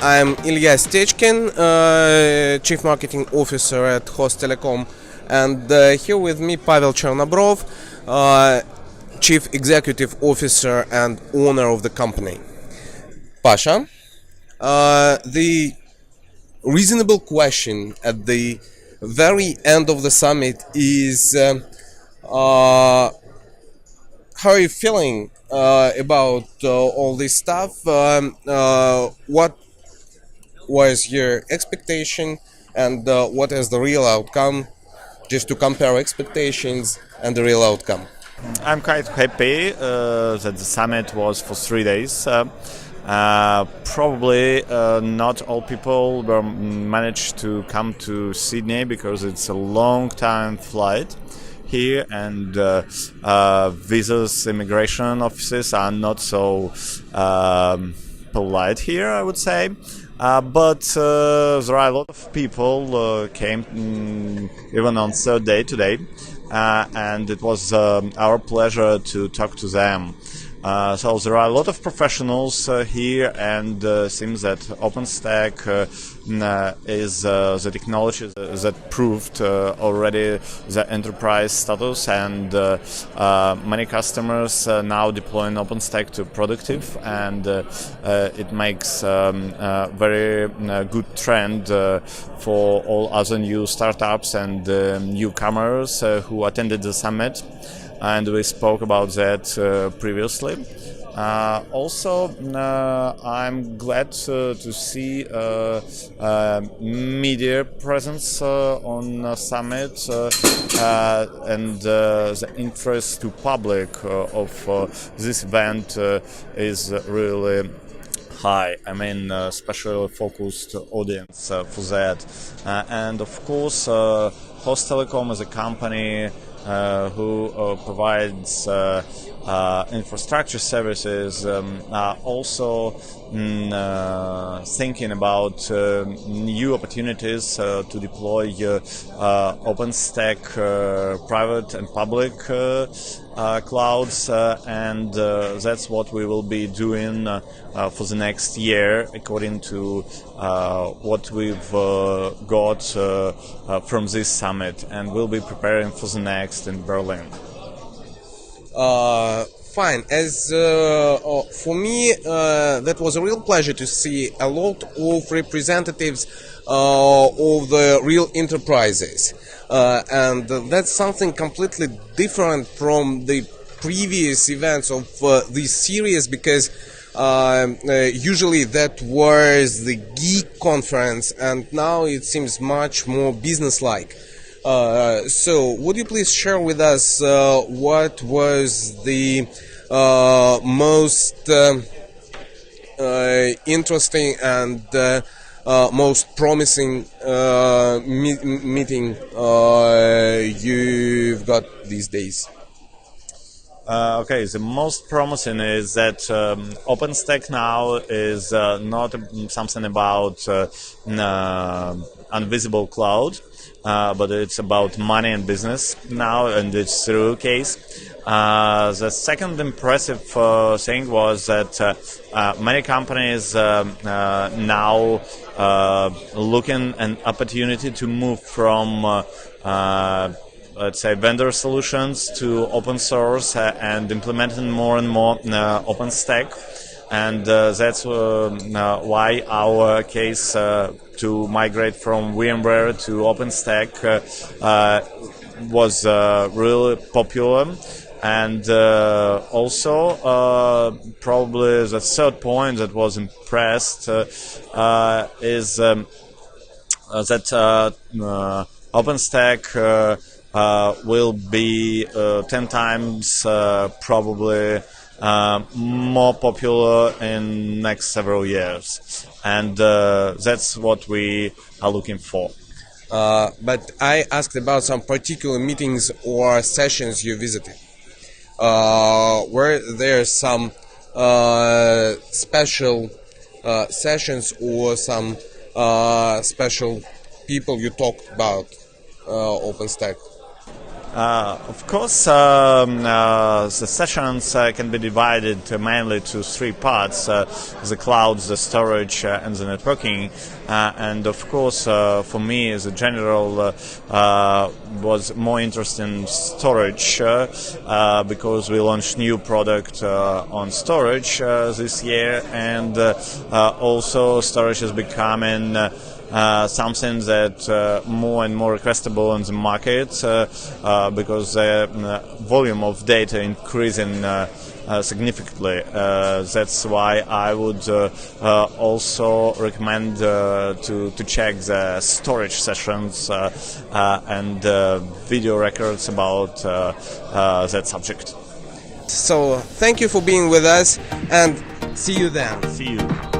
I'm Ilya Stechkin, Chief Marketing Officer at Host-telecom, and here with me Pavel Chernobrov, Chief Executive Officer and owner of the company. Pasha, the reasonable question at the very end of the summit is how are you feeling about all this stuff? What was your expectation and what is the real outcome, just to compare expectations and the real outcome? I'm quite happy that the summit was for 3 days. Probably not all people were managed to come to Sydney because it's a long time flight here, and visas, immigration offices are not so polite here, I would say. But there are a lot of people came even on third day today, and it was our pleasure to talk to them. So there are a lot of professionals here, and seems that OpenStack is the technology that proved already the enterprise status, and many customers now deploying OpenStack to productive, and it makes a very good trend for all other new startups and newcomers who attended the summit. And we spoke about that previously. Also, I'm glad to see media presence on the summit, and the interest to public of this event is really high. I mean, specially focused audience for that. And of course, Host-telecom is a company who provides infrastructure services, also thinking about new opportunities to deploy OpenStack private and public clouds, and that's what we will be doing for the next year, according to what we've got from this summit, and we'll be preparing for the next in Berlin. Fine. As for me, that was a real pleasure to see a lot of representatives of the real enterprises, and that's something completely different from the previous events of this series, because usually that was the geek conference, and now it seems much more business-like. So, would you please share with us what was the most interesting and most promising meeting you've got these days? Okay, the most promising is that OpenStack now is not something about invisible cloud, but it's about money and business now, and it's through case. The second impressive thing was that many companies now looking an opportunity to move from let's say vendor solutions to open source and implementing more and more OpenStack, and that's why our case to migrate from VMware to OpenStack was really popular. And also, probably the third point that was impressed is that OpenStack will be 10 times probably more popular in next several years, and that's what we are looking for. But I asked about some particular meetings or sessions you visited. Were there some special sessions or some special people you talked about OpenStack? Of course, the sessions can be divided mainly to three parts: the cloud, the storage, and the networking. And of course, for me, as a general, was more interested in storage because we launched new product on storage this year, and also storage is becoming something that more and more requestable on the market because the volume of data increasing significantly. That's why I would also recommend to check the storage sessions and video records about that subject. So thank you for being with us, and see you then. See you.